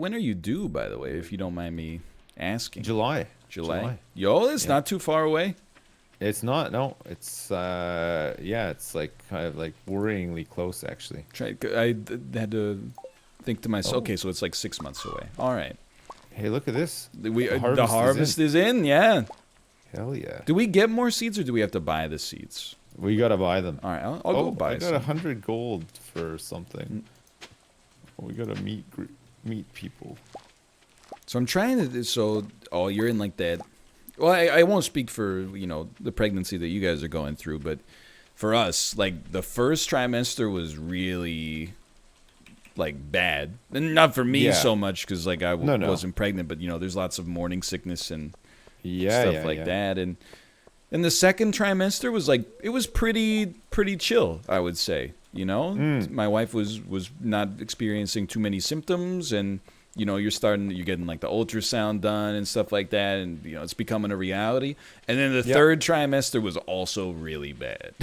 when are you due, by the way, if you don't mind me asking? July. Yo, it's Yeah. not too far away. It's not. No. It's yeah. It's like kind of like worryingly close actually. Had to think to myself. Oh. Okay, so it's like 6 months away. All right. Hey, look at this. The The harvest harvest is in. is in. Yeah. Hell yeah. Do we get more seeds or do we have to buy the seeds? We gotta buy them. All right, I'll go buy I got some. 100 gold for something. We gotta meet people. So I'm trying to. Oh, you're in like that. Well, I won't speak for the pregnancy that you guys are going through, but for us, like the first trimester was really like bad, and not for me Yeah. so much because like I No. wasn't pregnant, but there's lots of morning sickness and Yeah, stuff yeah, like yeah. that, and the second trimester was like it was pretty chill, I would say. My wife was not experiencing too many symptoms, and you're getting like the ultrasound done and stuff like that, and it's becoming a reality. And then the Yep. third trimester was also really bad.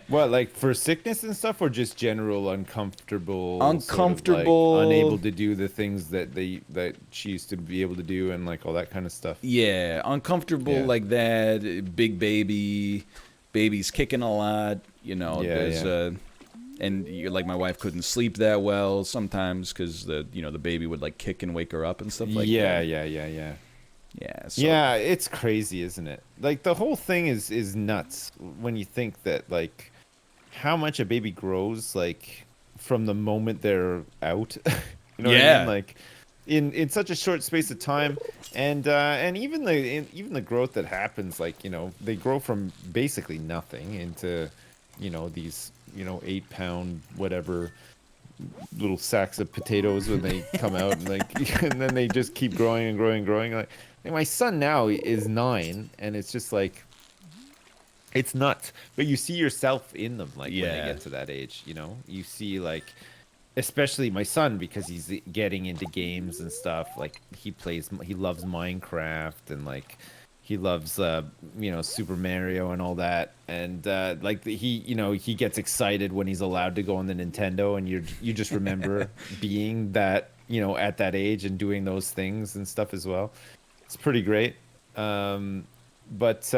What, like for sickness and stuff, or just general uncomfortable, Uncomfortable. sort of like unable to do the things that she used to be able to do, and like all that kind of stuff. Yeah, uncomfortable Yeah. like that. Big baby's kicking a lot. There's and like my wife couldn't sleep that well sometimes because the baby would like kick and wake her up and stuff like Yeah, that. yeah. Yeah. So, Yeah, it's crazy, isn't it? Like the whole thing is nuts when you think that like how much a baby grows like from the moment they're out. You know what I Yeah. mean? Like in such a short space of time, and even the growth that happens, like they grow from basically nothing into these 8-pound whatever little sacks of potatoes when they come out, and like and then they just keep growing and growing and growing. Like my son now is 9, and it's just like it's nuts. But you see yourself in them, like when they Yeah. get to that age. You see like, especially my son, because he's getting into games and stuff. Like he loves Minecraft, and like he loves Super Mario and all that. And like he gets excited when he's allowed to go on the Nintendo, and you just remember being that at that age and doing those things and stuff as well. It's pretty great. But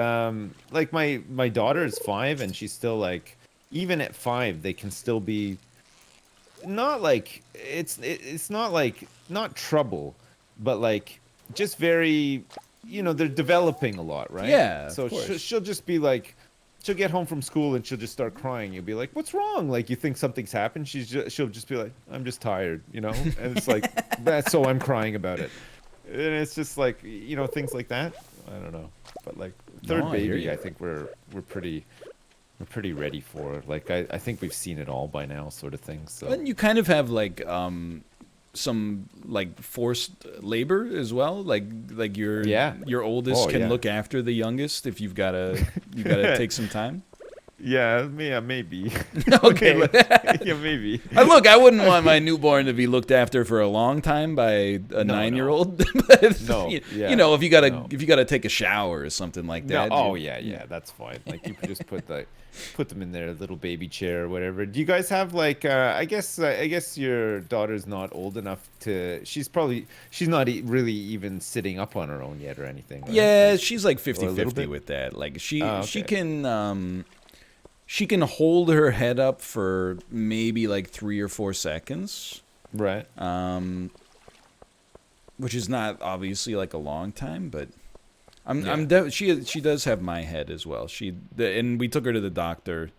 like my daughter is 5, and she's still like, even at 5 they can still be not like it's not like not trouble, but like just very they're developing a lot, right? Yeah, of So course. she'll just be like, she'll get home from school and she'll just start crying. You'll be like, what's wrong? Like you think something's happened. She'll just be like, I'm just tired, and it's like that's so I'm crying about it. And it's just like things like that. I don't know, but like third No, I hear baby, you. I think we're pretty ready for it. Like I think we've seen it all by now, sort of thing. So And you kind of have like some like forced labor as well. Like your oldest Oh, can yeah. look after the youngest if you gotta take some time. yeah, maybe. Okay. Yeah, maybe. Look, I wouldn't want my newborn to be looked after for a long time by a No. 9-year-old. But, No, yeah, if you gotta no. if you gotta take a shower or something like No, that. oh yeah, that's fine. Like you could just put them in their little baby chair or whatever. Do you guys have like I guess your daughter's not old enough to she's not really even sitting up on her own yet or anything, right? Yeah, Like, she's like or a little 50-50 bit? with that. Like she Oh, she okay. can she can hold her head up for maybe like 3 or 4 seconds. Right. Which is not obviously like a long time, but Yeah. she does have my head as well. And we took her to the doctor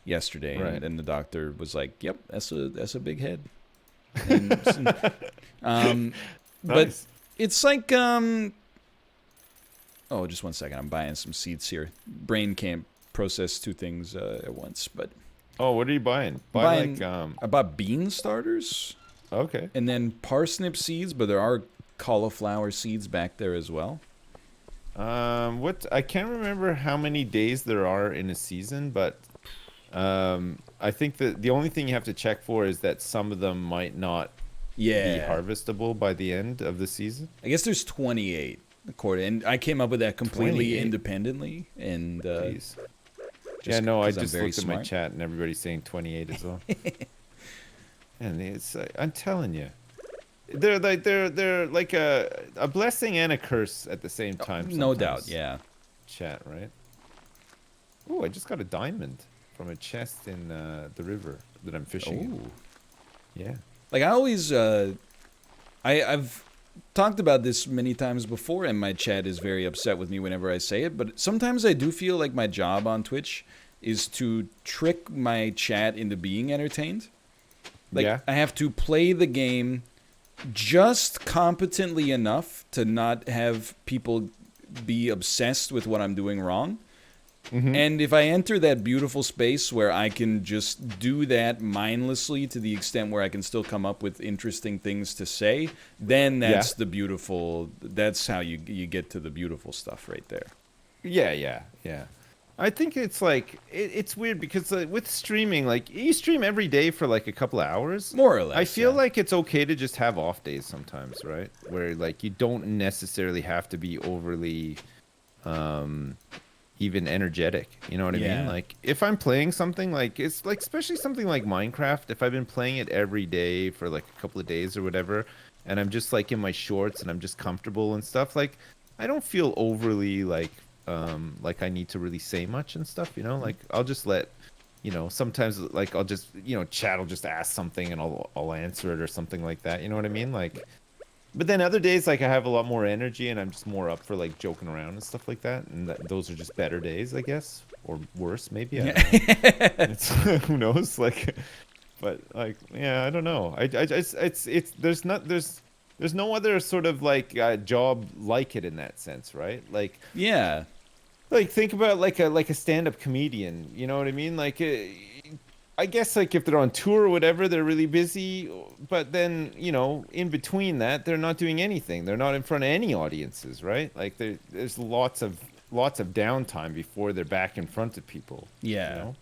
yesterday, Right. and the doctor was like, "Yep, that's a big head." And, but Nice. it's like oh, just one second. I'm buying some seeds here. Brain can't process 2 things at once, but Oh, what are you buying? buying, Like I bought bean starters okay. and then parsnip seeds, but there are cauliflower seeds back there as well. What I can't remember how many days there are in a season, but I think that the only thing you have to check for is that some of them might not be Yeah. harvestable by the end of the season. I guess there's 28 according, and I came up with that completely 28? independently, and Jeez. Yeah, no, I 'cause I'm just very looked at my smart. chat and everybody's saying 28 as well. And I'm telling you. they're like a blessing and a curse at the same time No doubt, sometimes. yeah. Chat, right? Oh, I just got a diamond from a chest in the river that I'm fishing in. Oh. Yeah. Like I always, I've talked about this many times before, and my chat is very upset with me whenever I say it. But sometimes I do feel like my job on Twitch is to trick my chat into being entertained. Like Yeah. I have to play the game just competently enough to not have people be obsessed with what I'm doing wrong. Mm-hmm. And if I enter that beautiful space where I can just do that mindlessly to the extent where I can still come up with interesting things to say, then Yeah. that's how you get to the beautiful stuff right there. Yeah. I think it's like it's weird because with streaming, like you stream every day for like a couple of hours. More or less. I feel yeah. like it's okay to just have off days sometimes, right? Where like you don't necessarily have to be overly even energetic. You know what I mean? Yeah. Like if I'm playing something like it's like especially something like Minecraft, if I've been playing it every day for like a couple of days or whatever, and I'm just like in my shorts and I'm just comfortable and stuff, like I don't feel overly like I need to really say much and stuff, you know? Like I'll just let sometimes like I'll just chat will just ask something and I'll answer it or something like that. You know what I mean? Like but then other days, like I have a lot more energy and I'm just more up for like joking around and stuff like that. And those are just better days, I guess, or worse, maybe. I don't know. It's, who knows? Like, but like, yeah, I don't know. It's there's no other sort of like job like it in that sense, right? Yeah. Like think about like a stand-up comedian. You know what I mean? Like. I guess like if they're on tour or whatever, they're really busy. But then in between that, they're not doing anything. They're not in front of any audiences, right? Like there's lots of downtime before they're back in front of people. Yeah. You know?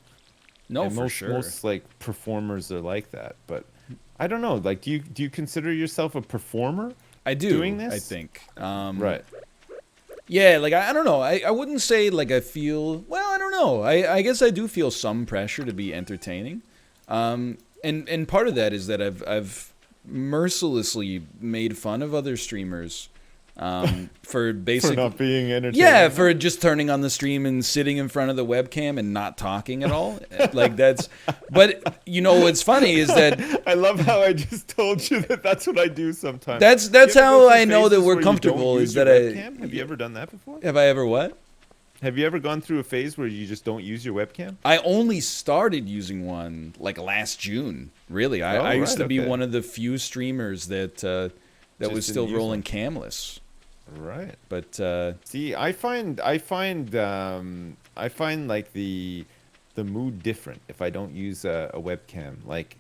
No, And for sure. most like performers are like that. But I don't know. Like, do you consider yourself a performer? I do. Doing this? I think. Right. Yeah, like I don't know. I wouldn't say like I feel. Well, I don't know. I guess I do feel some pressure to be entertaining, and part of that is that I've mercilessly made fun of other streamers, for basically For not being entertaining. yeah, for just turning on the stream and sitting in front of the webcam and not talking at all. Like that's. But what's funny is that I love how I just told you that that's what I do sometimes. that's Do you ever go how through I know that phases we're where you comfortable. don't Is use your that webcam? Have you ever done that before? have I ever what? Have you ever gone through a phase where you just don't use your webcam? I only started using one like last June. Really, I used to be okay. one of the few streamers that Just was didn't still use rolling one. camless. Right. But See, I find like the mood different if I don't use a webcam. Like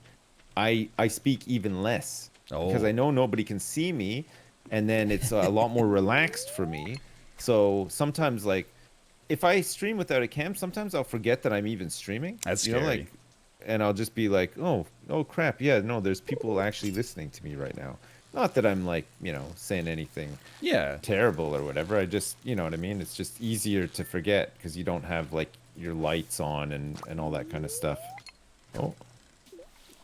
I speak even less because Oh. I know nobody can see me, and then it's a lot more relaxed for me. So sometimes like if I stream without a cam, sometimes I'll forget that I'm even streaming. That's You know, scary. like, and I'll just be like, oh crap, yeah, no, there's people actually listening to me right now. Not that I'm like, saying anything yeah, terrible or whatever. I just, you know what I mean? It's just easier to forget because you don't have like your lights on and all that kind of stuff. Oh,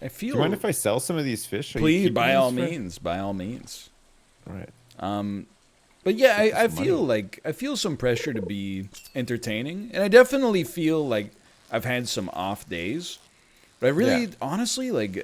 I do feel. you mind if I sell some of these fish? Are you Please, keeping by these all for- means, by all means. All right. But yeah, Get I this money. feel like I feel some pressure to be entertaining, and I definitely feel like I've had some off days. But I really, Yeah. honestly, like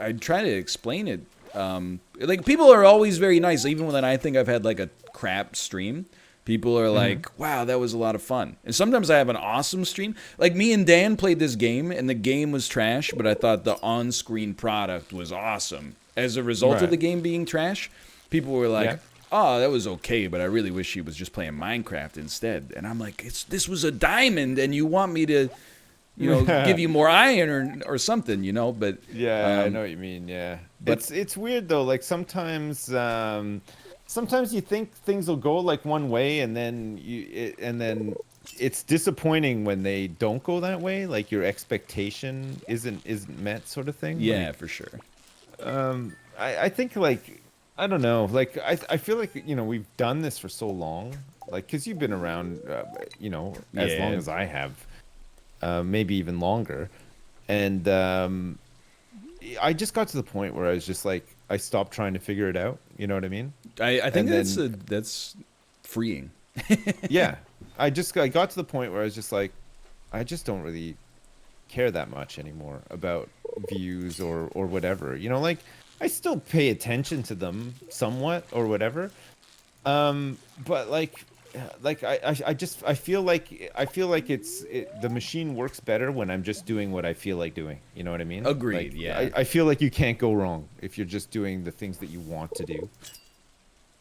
I try to explain it. Like people are always very nice, even when I think I've had like a crap stream. People are like, "Wow, that was a lot of fun." And sometimes I have an awesome stream. Like me and Dan played this game, and the game was trash, but I thought the on-screen product was awesome. As a result of Right. the game being trash, people were like, Yeah. "Oh, that was okay, but I really wish he was just playing Minecraft instead." And I'm like, this was a diamond, and you want me to, give you more iron or something, But Yeah, I know what you mean. Yeah, but- it's weird though. Like sometimes you think things will go like one way, and then it's disappointing when they don't go that way. Like your expectation isn't met, sort of thing. yeah, for sure. I think like I don't know. Like I feel like we've done this for so long. Like because you've been around, as Yeah. long as I have, maybe even longer, and I just got to the point where I was just like, I stopped trying to figure it out. You know what I mean? I think And then that's freeing. yeah, I got to the point where I was just like, I just don't really care that much anymore about views or whatever. You know, like I still pay attention to them somewhat or whatever. But I just I feel like the machine works better when I'm just doing what I feel like doing. You know what I mean? Agreed. Like Yeah. I feel like you can't go wrong if you're just doing the things that you want to do.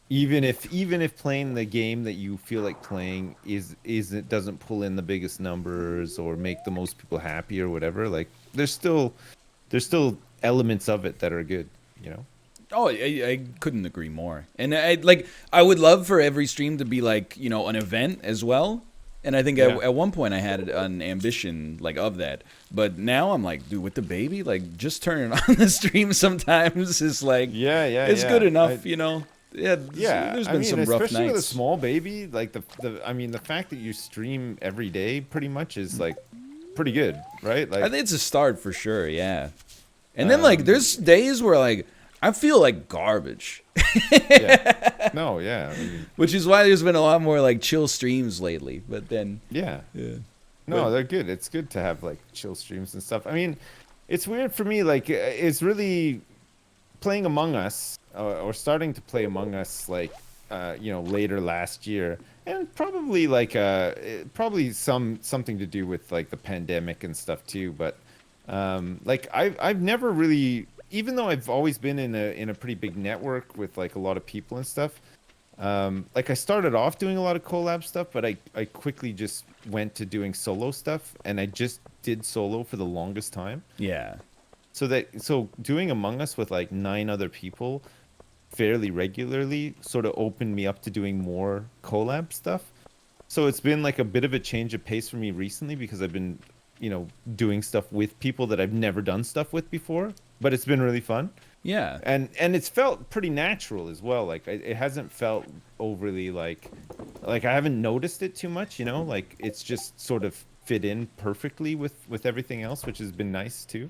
Even if playing the game that you feel like playing is it doesn't pull in the biggest numbers or make the most people happy or whatever, like there's still elements of it that are good, you know? Oh, I couldn't agree more. And I would love for every stream to be like, an event as well. And I think Yeah. at one point I had an ambition like of that. But now I'm like, dude, with the baby, like just turn it on the stream sometimes is like, Yeah, it's good enough, I, Yeah, yeah, there's I been mean, some rough especially with a nights. small baby, like the fact that you stream every day pretty much is like pretty good, right? I Like, think it's a start for sure, yeah. And then like um, there's days where like I feel like garbage. yeah, no, yeah, I mean, Which is why there's been a lot more like chill streams lately. But then yeah, yeah. no, But they're good. It's good to have like chill streams and stuff. I mean, it's weird for me, like, it's really playing Among Us or starting to play Among Us like later last year, and probably like probably something to do with like the pandemic and stuff too. But like I've never really, even though I've always been in a pretty big network with like a lot of people and stuff. Like I started off doing a lot of collab stuff, but I quickly just went to doing solo stuff, and I just did solo for the longest time. yeah. So doing Among Us with like 9 other people fairly regularly sort of opened me up to doing more collab stuff. So it's been like a bit of a change of pace for me recently because I've been, doing stuff with people that I've never done stuff with before, but it's been really fun. Yeah. And it's felt pretty natural as well. Like it hasn't felt overly like I haven't noticed it too much, like it's just sort of fit in perfectly with everything else, which has been nice too.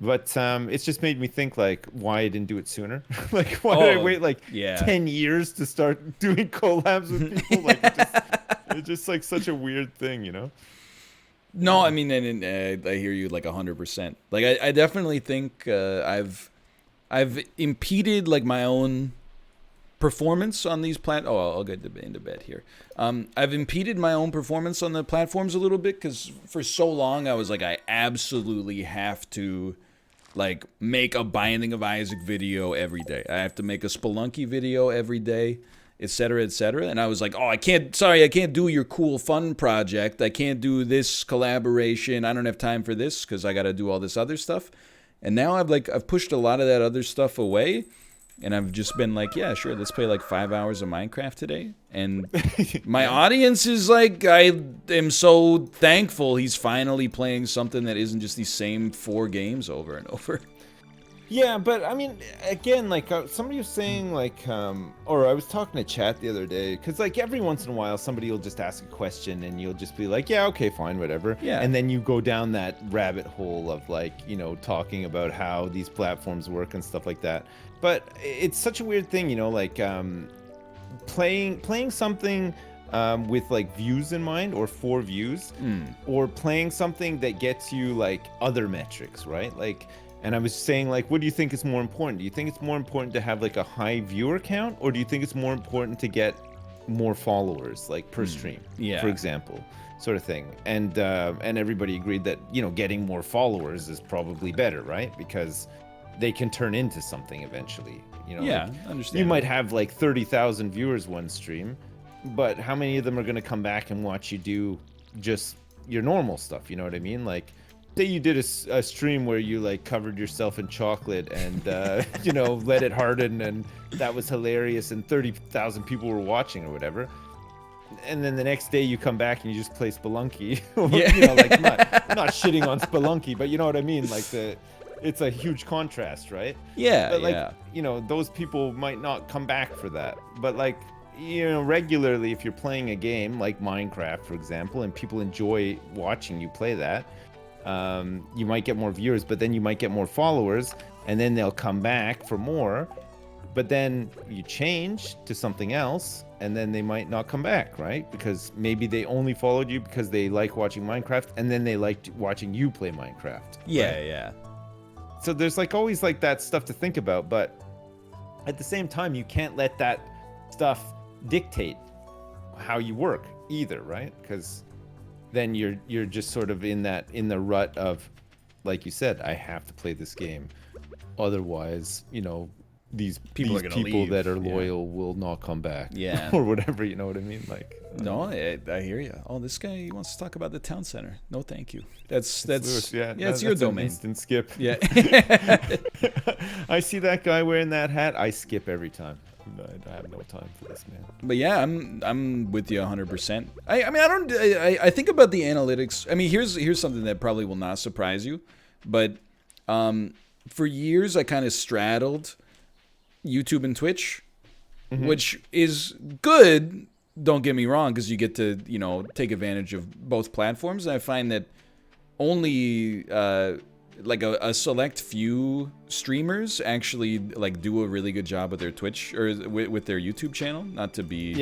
But it's just made me think like why I didn't do it sooner. Like why did I Oh, wait like yeah. 10 years to start doing collabs with people? Like it's just like such a weird thing, you know? No, I mean, and I hear you like 100%. Like, I definitely think I've impeded like my own performance on these Oh, I'll get into bed here. I've impeded my own performance on the platforms a little bit because for so long I was like, I absolutely have to like make a Binding of Isaac video every day. I have to make a Spelunky video every day, etc., etc. And I was like, oh, I can't do your cool fun project. I can't do this collaboration. I don't have time for this because I got to do all this other stuff. And now I've pushed a lot of that other stuff away. And I've just been like, yeah, sure, let's play like 5 hours of Minecraft today. And my audience is like, I am so thankful he's finally playing something that isn't just these same 4 games over and over. Yeah, but I mean, again, like somebody was saying, like, or I was talking to chat the other day, because like every once in a while somebody will just ask a question and you'll just be like, yeah, okay, fine, whatever. Yeah. And then you go down that rabbit hole of like, talking about how these platforms work and stuff like that. But it's such a weird thing, like playing something with like views in mind or for views, or playing something that gets you like other metrics, right? Like. And I was saying, like, what do you think is more important? Do you think it's more important to have like a high viewer count, or do you think it's more important to get more followers, like per stream, Yeah. for example, sort of thing? And everybody agreed that getting more followers is probably better, right? Because they can turn into something eventually. Yeah, like, understand. you might have like 30,000 viewers one stream, but how many of them are going to come back and watch you do just your normal stuff? You know what I mean? Like. Say you did a stream where you like covered yourself in chocolate and let it harden, and that was hilarious, and 30,000 people were watching or whatever. And then the next day you come back and you just play Spelunky. Yeah. Like I'm not shitting on Spelunky, but you know what I mean. Like it's a huge contrast, right? Yeah, But like yeah. those people might not come back for that. But like regularly, if you're playing a game like Minecraft, for example, and people enjoy watching you play that. You might get more viewers, but then you might get more followers, and then they'll come back for more, but then you change to something else, and then they might not come back, right? Because maybe they only followed you because they like watching Minecraft, and then they liked watching you play Minecraft. Yeah, right? yeah. So there's like always like that stuff to think about, but at the same time, you can't let that stuff dictate how you work either, right? Because then you're just sort of in the rut of, like you said, I have to play this game, otherwise, these People are gonna people leave. that are Yeah. loyal will not come back. Yeah. Or whatever, you know what I mean? Like, No, I hear you. Oh, this guy he wants to talk about the town center. No, thank you. That's Lewis, it's your that's an domain. instant skip. Yeah. I see that guy wearing that hat, I skip every time. I have no time for this, man. But yeah, I'm with you 100%. I mean, I think about the analytics. I mean, here's something that probably will not surprise you, but for years I kind of straddled YouTube and Twitch, which is good. Don't get me wrong, because you get to take advantage of both platforms. And I find that only like a select few streamers actually like do a really good job with their Twitch or with their YouTube channel. Not to be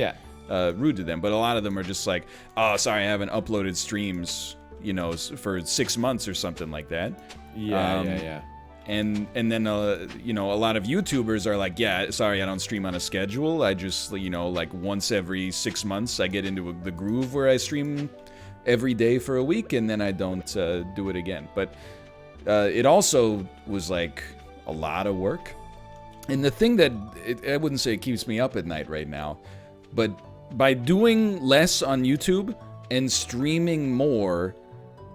rude to them, but a lot of them are just like, oh, sorry, I haven't uploaded streams, for 6 months or something like that. Yeah. And then a lot of YouTubers are like, yeah, sorry, I don't stream on a schedule. I just like once every 6 months I get into the groove where I stream every day for a week, and then I don't do it again. But it also was like a lot of work. And the thing that I wouldn't say it keeps me up at night right now, but by doing less on YouTube and streaming more,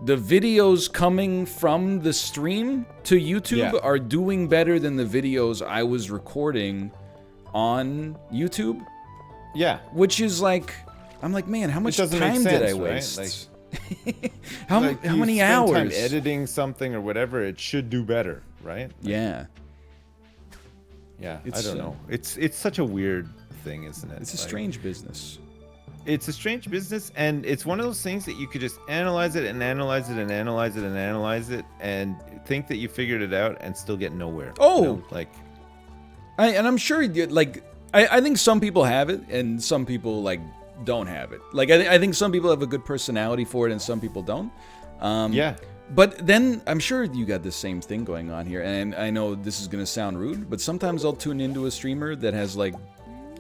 the videos coming from the stream to YouTube are doing better than the videos I was recording on YouTube. Yeah. Which is like, I'm like, man, how much time did I waste? Right? How many hours? Time editing something or whatever, it should do better, right? Yeah. Yeah, I don't know. It's such a weird thing, isn't it? It's a strange business. It's a strange business, and it's one of those things that you could just analyze it and analyze it and analyze it and analyze it and think that you figured it out and still get nowhere. Oh! And I'm sure, I think some people have it and some people, don't have it. I think some people have a good personality for it and some people don't. Yeah. But then I'm sure you got the same thing going on here. And I know this is going to sound rude, but sometimes I'll tune into a streamer that has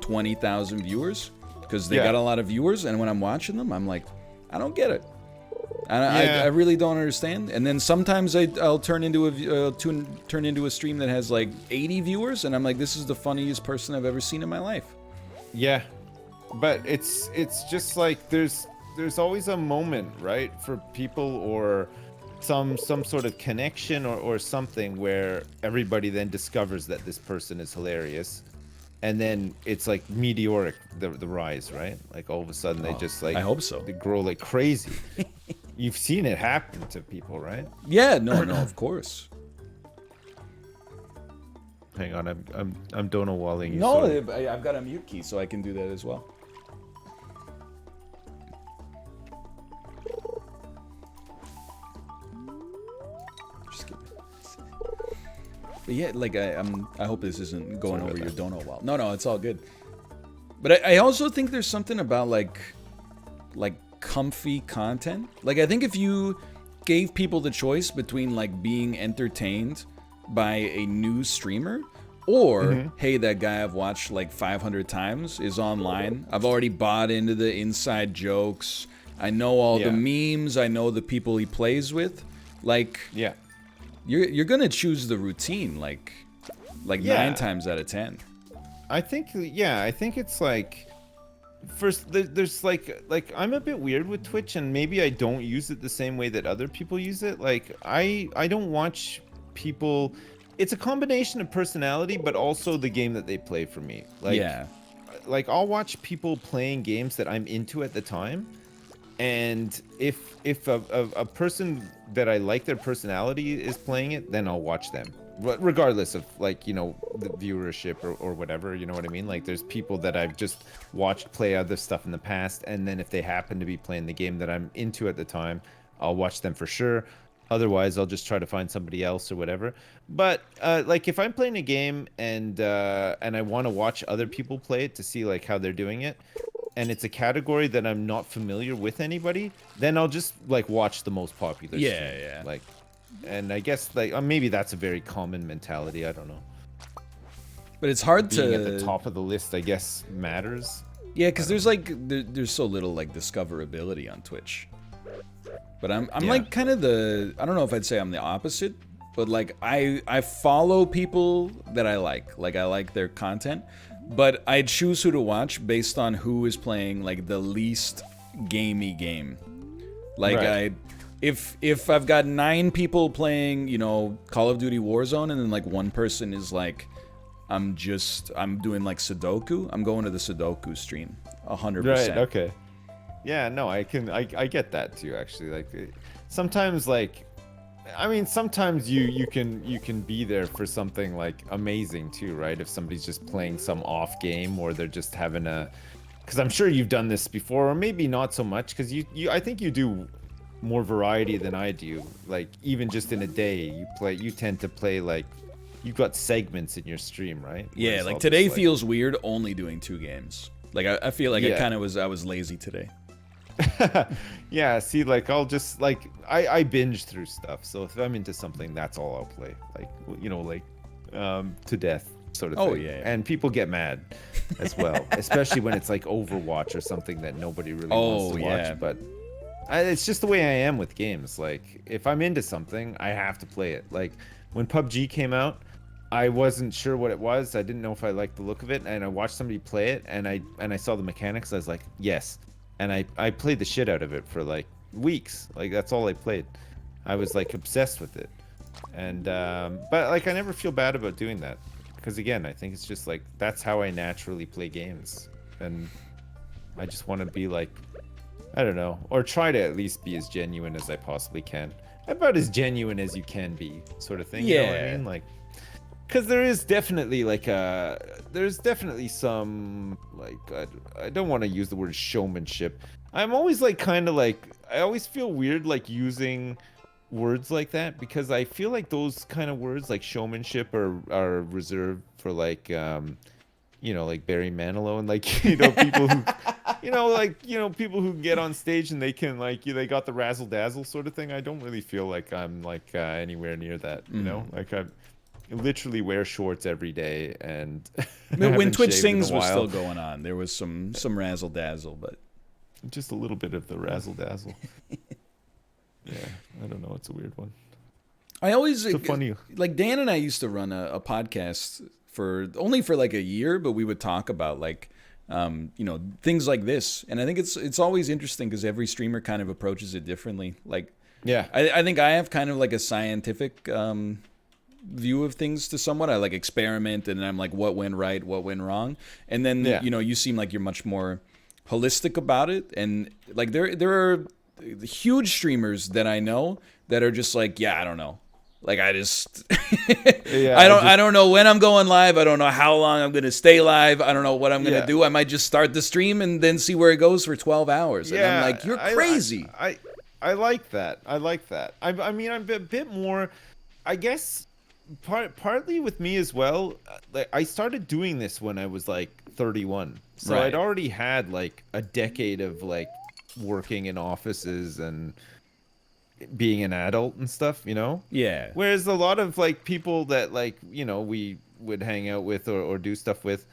20,000 viewers because they got a lot of viewers. And when I'm watching them, I'm like, I don't get it. I really don't understand. And then sometimes I'll turn into a stream that has 80 viewers, and I'm like, this is the funniest person I've ever seen in my life. Yeah. But it's just like there's always a moment, right, for people or some sort of connection or something where everybody then discovers that this person is hilarious, and then it's like meteoric the rise, right? Like all of a sudden they just I hope so. They grow like crazy. You've seen it happen to people, right? Yeah, no, of course. Hang on, I'm Dono Walling you. No, I've got a mute key, so I can do that as well. But yeah, I hope this isn't going over your dono wall. No, it's all good. But I also think there's something about like comfy content. I think if you gave people the choice between being entertained by a new streamer or hey, that guy I've watched 500 times is online. I've already bought into the inside jokes. I know all the memes. I know the people he plays with. You're gonna choose the routine 9 times out of 10. I think it's first there's I'm a bit weird with Twitch, and maybe I don't use it the same way that other people use it. I don't watch people. It's a combination of personality, but also the game that they play for me. I'll watch people playing games that I'm into at the time. And if a person that I like their personality is playing it, then I'll watch them, regardless of the viewership or whatever. You know what I mean? There's people that I've just watched play other stuff in the past, and then if they happen to be playing the game that I'm into at the time, I'll watch them for sure. Otherwise, I'll just try to find somebody else or whatever. But like if I'm playing a game and I want to watch other people play it to see like how they're doing it, and it's a category that I'm not familiar with anybody, then I'll just like watch the most popular stream. Yeah. Like, and I guess like maybe that's a very common mentality. I don't know. But it's hard Being to at the top of the list, I guess, matters. Yeah, because there's like there's so little like discoverability on Twitch. But I'm Yeah. like kind of I don't know if I'd say I'm the opposite, but like I follow people that I like their content, but I choose who to watch based on who is playing like the least gamey game. Like Right. if I've got 9 people playing, you know, Call of Duty Warzone, and then like one person is like, I'm doing like Sudoku, I'm going to the Sudoku stream 100%. Right. Okay. Yeah. No, I get that too. Actually, like sometimes like. I mean, sometimes you can be there for something like amazing too, right? If somebody's just playing some off game or they're just having because I'm sure you've done this before, or maybe not so much, because I think you do more variety than I do. Like even just in a day, you tend to play like you've got segments in your stream, right? Yeah, Whereas like I'll today just, feels weird only doing 2 games. Like I feel like Yeah. I was lazy today. Yeah, see, like I'll just like I binge through stuff. So if I'm into something, that's all I'll play. Like you know, like to death sort of Oh, thing. yeah. And people get mad as well, especially when it's like Overwatch or something that nobody really wants to yeah. watch. But it's just the way I am with games. Like if I'm into something, I have to play it. Like when PUBG came out, I wasn't sure what it was. I didn't know if I liked the look of it, and I watched somebody play it, and I saw the mechanics. I was like, yes. And I played the shit out of it for like weeks. Like that's all I played. I was like obsessed with it. And but like I never feel bad about doing that, because again, I think it's just like that's how I naturally play games. And I just want to be like, I don't know, or try to at least be as genuine as I possibly can. About as genuine as you can be, sort of thing. You know what I Yeah. mean? Like, because there is definitely like there's definitely some like I don't want to use the word showmanship. I'm always like kind of like I always feel weird like using words like that, because I feel like those kind of words like showmanship are reserved for like you know, like Barry Manilow and like you know people who people who get on stage and they can like they got the razzle dazzle sort of thing. I don't really feel like I'm like anywhere near that, you know? Like I literally wear shorts every day, and When haven't Twitch shaved in a Sings was still while. going on, there was some razzle dazzle, but Just a little bit of the razzle dazzle. Yeah, I don't know. It's a weird one. I always It's a funny. like Dan and I used to run a podcast for only for like a year, but we would talk about like you know, things like this, and I think it's always interesting because every streamer kind of approaches it differently. Like Yeah. I think I have kind of like a scientific view of things to somewhat. I like experiment, and I'm like, what went right, what went wrong, and then Yeah. you know, you seem like you're much more holistic about it. And like there are huge streamers that I know that are just like, yeah, I don't know. Like I just Yeah. I don't know when I'm going live. I don't know how long I'm going to stay live. I don't know what I'm going to Yeah. do. I might just start the stream and then see where it goes for 12 hours. And I'm like, you're crazy. I like that. I like that. I mean, I'm a bit more. I guess partly with me as well. Like I started doing this when I was like 31, so Right. I'd already had like a decade of like working in offices and being an adult and stuff, you know? Yeah. Whereas a lot of like people that like, you know, we would hang out with or do stuff with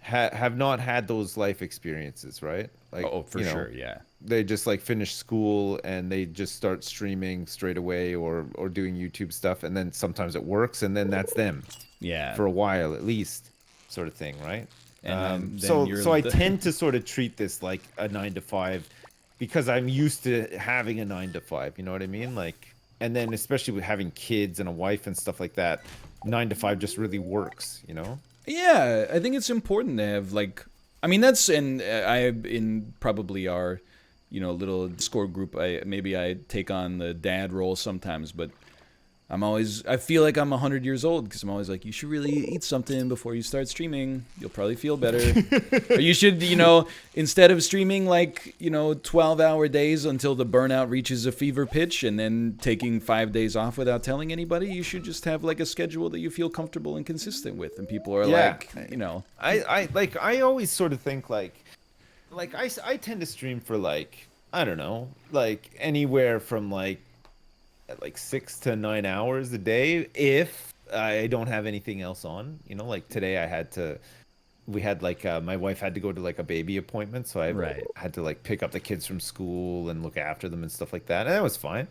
have not had those life experiences, right? Like, Oh, for you know, sure. Yeah. they just like finish school and they just start streaming straight away or doing YouTube stuff, and then sometimes it works and then that's them Yeah. for a while at least, sort of thing, right? And then So you're I the- tend to sort of treat this like a 9 to 5, because I'm used to having a 9 to 5, you know what I mean? Like, and then especially with having kids and a wife and stuff like that, 9 to 5 just really works, you know? Yeah, I think it's important to have like, I mean that's, and I in probably our, you know, little Discord group. Maybe I take on the dad role sometimes, but I feel like I'm 100 years old because I'm always like, you should really eat something before you start streaming. You'll probably feel better. Or you should, instead of streaming like, 12-hour days until the burnout reaches a fever pitch and then taking 5 days off without telling anybody, you should just have like a schedule that you feel comfortable and consistent with. And people are I always sort of think like I tend to stream for like, I don't know, like anywhere from like 6 to 9 hours a day if I don't have anything else on. Like today we had like my wife had to go to like a baby appointment, so I had to like pick up the kids from school and look after them and stuff like that, and that was fine.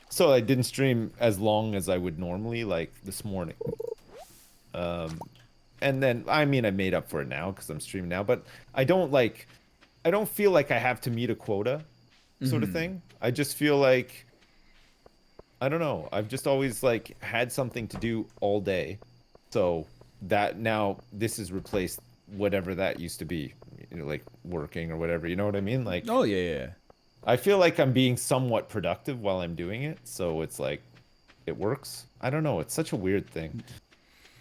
So I didn't stream as long as I would normally, like this morning. And then I made up for it now because I'm streaming now, but I don't feel like I have to meet a quota sort of thing. I just feel like, I don't know, I've just always like had something to do all day. So that now this has replaced whatever that used to be, like working or whatever, you know what I mean? Like, oh yeah. I feel like I'm being somewhat productive while I'm doing it. So it's like, it works. I don't know. It's such a weird thing.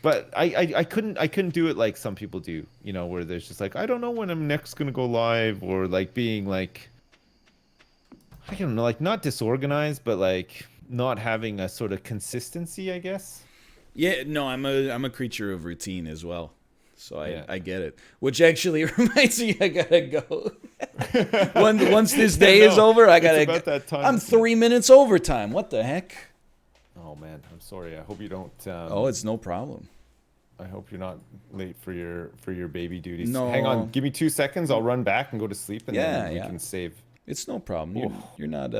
But I couldn't do it like some people do, where there's just like, I don't know when I'm next gonna go live, or like being like, I don't know, like not disorganized, but like not having a sort of consistency, I guess. Yeah, no, I'm a creature of routine as well. So I get it. Which actually reminds me, I gotta go. Once this day is over, I gotta go. That time. I'm 3 minutes overtime. What the heck? Oh man, I'm sorry. I hope you don't. Oh, it's no problem. I hope you're not late for your baby duties. No. Hang on, give me 2 seconds. I'll run back and go to sleep, and then we can save. It's no problem. You're not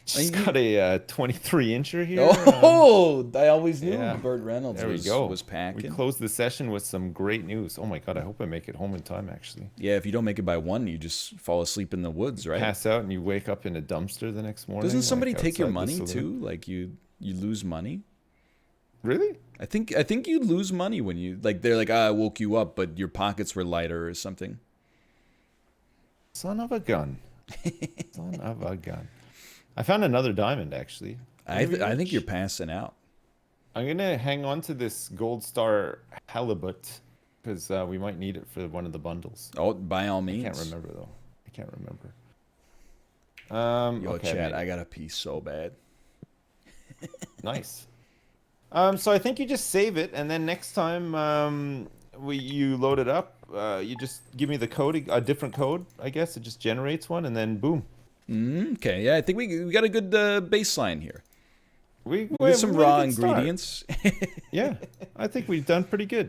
Just got a 23-incher here. Oh, I always knew Burt Reynolds was packing. We closed the session with some great news. Oh my god, I hope I make it home in time, actually. Yeah, if you don't make it by 1, you just fall asleep in the woods, right? Pass out and you wake up in a dumpster the next morning. Doesn't somebody take your money too? Like you lose money? Really? I think you lose money when you they're like, I woke you up, but your pockets were lighter or something. Son of a gun. Son of a gun. I found another diamond, actually. I think you're passing out. I'm going to hang on to this gold star halibut because we might need it for one of the bundles. Oh, by all means. I can't remember, though. I can't remember. Yo, okay, Chad, I got a piece so bad. Nice. So I think you just save it, and then next time you load it up, you just give me the code, a different code, I guess. It just generates one, and then boom. Okay, yeah, I think we got a good baseline here. We with some raw ingredients. Yeah, I think we've done pretty good.